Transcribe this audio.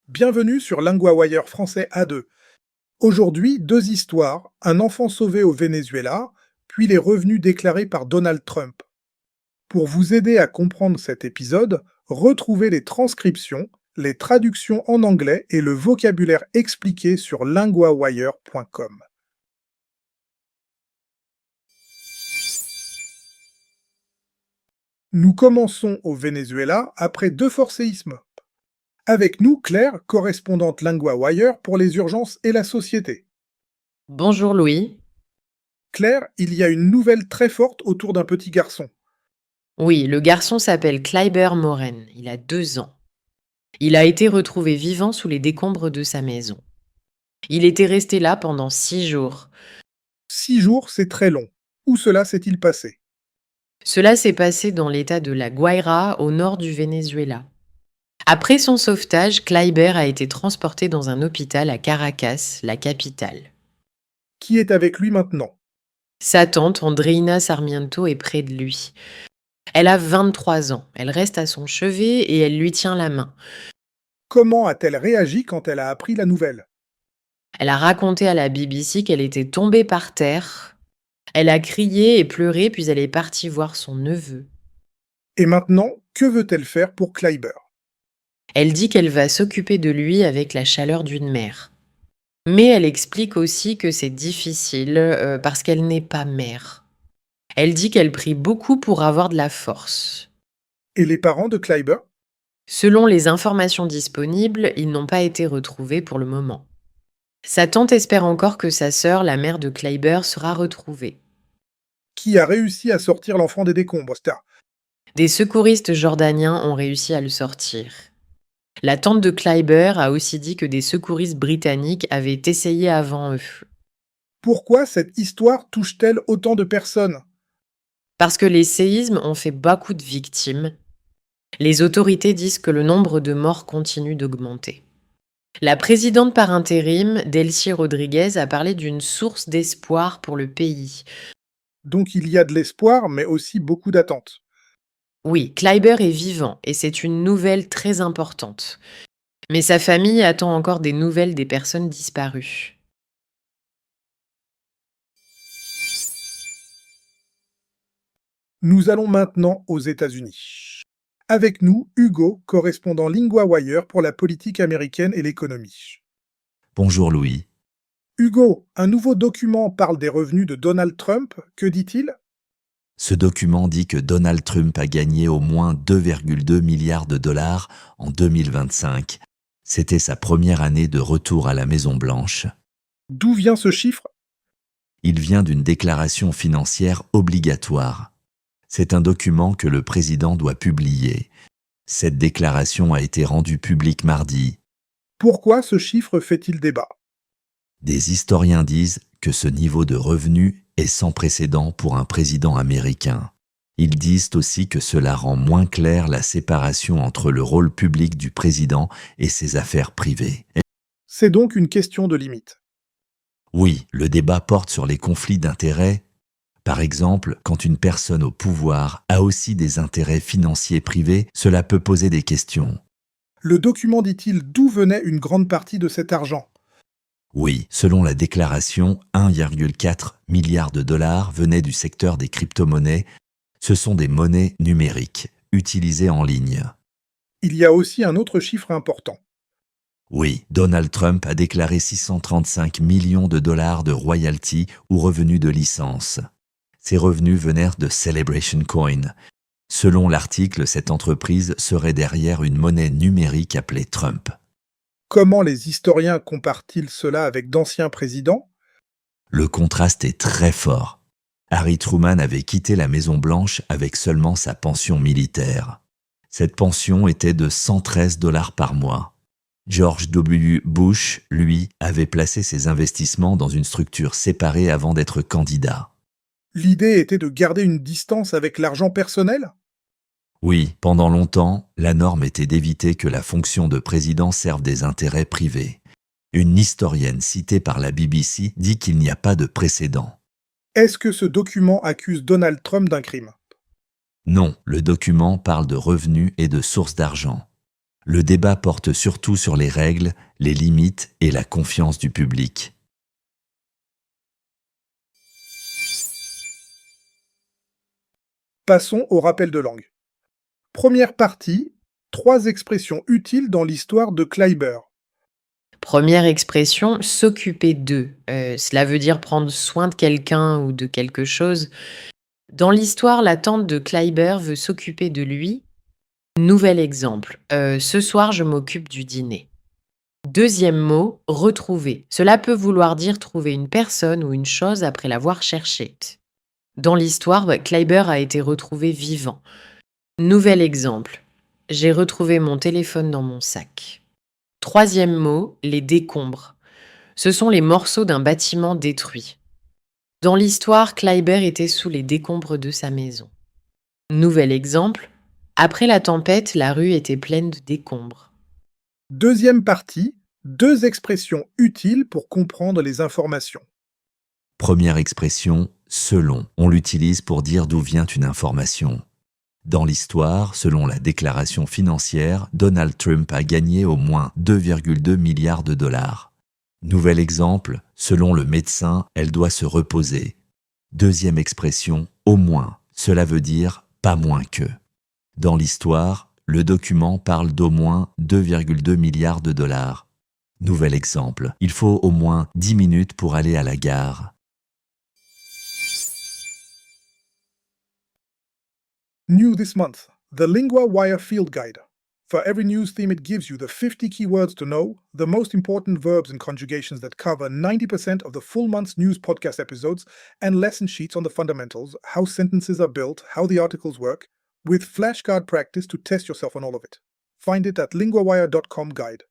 Bienvenue sur LinguaWire français A2. Aujourd'hui, deux histoires, un enfant sauvé au Venezuela, puis les revenus déclarés par Donald Trump. Pour vous aider à comprendre cet épisode, retrouvez les transcriptions, les traductions en anglais et le vocabulaire expliqué sur linguawire.com. Nous commençons au Venezuela après deux forts séismes. Avec nous, Claire, correspondante LinguaWire pour les urgences et la société. Bonjour Louis. Claire, il y a une nouvelle très forte autour d'un petit garçon. Oui, le garçon s'appelle Kleiber Moren, il a 2 ans. Il a été retrouvé vivant sous les décombres de sa maison. Il était resté là pendant 6 jours. 6 jours, c'est très long. Où cela s'est-il passé? Cela s'est passé dans l'état de la Guaira, au nord du Venezuela. Après son sauvetage, Kleiber a été transporté dans un hôpital à Caracas, la capitale. Qui est avec lui maintenant? Sa tante, Andreina Sarmiento, est près de lui. Elle a 23 ans, elle reste à son chevet et elle lui tient la main. Comment a-t-elle réagi quand elle a appris la nouvelle? Elle a raconté à la BBC qu'elle était tombée par terre. Elle a crié et pleuré, puis elle est partie voir son neveu. Et maintenant, que veut-elle faire pour Kleiber? Elle dit qu'elle va s'occuper de lui avec la chaleur d'une mère. Mais elle explique aussi que c'est difficile parce qu'elle n'est pas mère. Elle dit qu'elle prie beaucoup pour avoir de la force. Et les parents de Kleiber? Selon les informations disponibles, ils n'ont pas été retrouvés pour le moment. Sa tante espère encore que sa sœur, la mère de Kleiber, sera retrouvée. Qui a réussi à sortir l'enfant des décombres, Star? Des secouristes jordaniens ont réussi à le sortir. La tante de Kleiber a aussi dit que des secouristes britanniques avaient essayé avant eux. Pourquoi cette histoire touche-t-elle autant de personnes? Parce que les séismes ont fait beaucoup de victimes. Les autorités disent que le nombre de morts continue d'augmenter. La présidente par intérim, Delcy Rodriguez, a parlé d'une source d'espoir pour le pays. Donc il y a de l'espoir, mais aussi beaucoup d'attentes. Oui, Kleiber est vivant et c'est une nouvelle très importante. Mais sa famille attend encore des nouvelles des personnes disparues. Nous allons maintenant aux États-Unis. Avec nous, Hugo, correspondant LinguaWire pour la politique américaine et l'économie. Bonjour Louis. Hugo, un nouveau document parle des revenus de Donald Trump. Que dit-il? Ce document dit que Donald Trump a gagné au moins 2,2 milliards de dollars en 2025. C'était sa première année de retour à la Maison-Blanche. D'où vient ce chiffre? Il vient d'une déclaration financière obligatoire. C'est un document que le président doit publier. Cette déclaration a été rendue publique mardi. Pourquoi ce chiffre fait-il débat? Des historiens disent que ce niveau de revenu est sans précédent pour un président américain. Ils disent aussi que cela rend moins claire la séparation entre le rôle public du président et ses affaires privées. C'est donc une question de limite. Oui, le débat porte sur les conflits d'intérêts. Par exemple, quand une personne au pouvoir a aussi des intérêts financiers privés, cela peut poser des questions. Le document dit-il d'où venait une grande partie de cet argent? Oui, selon la déclaration, 1,4 milliard de dollars venaient du secteur des crypto-monnaies. Ce sont des monnaies numériques, utilisées en ligne. Il y a aussi un autre chiffre important. Oui, Donald Trump a déclaré 635 millions de dollars de royalties ou revenus de licence. Ces revenus venèrent de Celebration Coin. Selon l'article, cette entreprise serait derrière une monnaie numérique appelée Trump. Comment les historiens comparent-ils cela avec d'anciens présidents? Le contraste est très fort. Harry Truman avait quitté la Maison-Blanche avec seulement sa pension militaire. Cette pension était de 113 dollars par mois. George W. Bush, lui, avait placé ses investissements dans une structure séparée avant d'être candidat. L'idée était de garder une distance avec l'argent personnel? Oui, pendant longtemps, la norme était d'éviter que la fonction de président serve des intérêts privés. Une historienne citée par la BBC dit qu'il n'y a pas de précédent. Est-ce que ce document accuse Donald Trump d'un crime? Non, le document parle de revenus et de sources d'argent. Le débat porte surtout sur les règles, les limites et la confiance du public. Passons au rappel de langue. Première partie, 3 expressions utiles dans l'histoire de Kleiber. Première expression, s'occuper d'eux. Cela veut dire prendre soin de quelqu'un ou de quelque chose. Dans l'histoire, la tante de Kleiber veut s'occuper de lui. Nouvel exemple. Ce soir, je m'occupe du dîner. Deuxième mot, retrouver. Cela peut vouloir dire trouver une personne ou une chose après l'avoir cherchée. Dans l'histoire, Kleiber a été retrouvé vivant. Nouvel exemple. J'ai retrouvé mon téléphone dans mon sac. Troisième mot, les décombres. Ce sont les morceaux d'un bâtiment détruit. Dans l'histoire, Kleiber était sous les décombres de sa maison. Nouvel exemple. Après la tempête, la rue était pleine de décombres. Deuxième partie, 2 expressions utiles pour comprendre les informations. Première expression, selon. On l'utilise pour dire d'où vient une information. Dans l'histoire, selon la déclaration financière, Donald Trump a gagné au moins 2,2 milliards de dollars. Nouvel exemple, selon le médecin, elle doit se reposer. Deuxième expression, au moins. Cela veut dire pas moins que. Dans l'histoire, le document parle d'au moins 2,2 milliards de dollars. Nouvel exemple, il faut au moins 10 minutes pour aller à la gare. New this month, the LinguaWire Field Guide. For every news theme, it gives you the 50 keywords to know, the most important verbs and conjugations that cover 90% of the full month's news podcast episodes, and lesson sheets on the fundamentals, how sentences are built, how the articles work, with flashcard practice to test yourself on all of it. Find it at linguawire.com guide.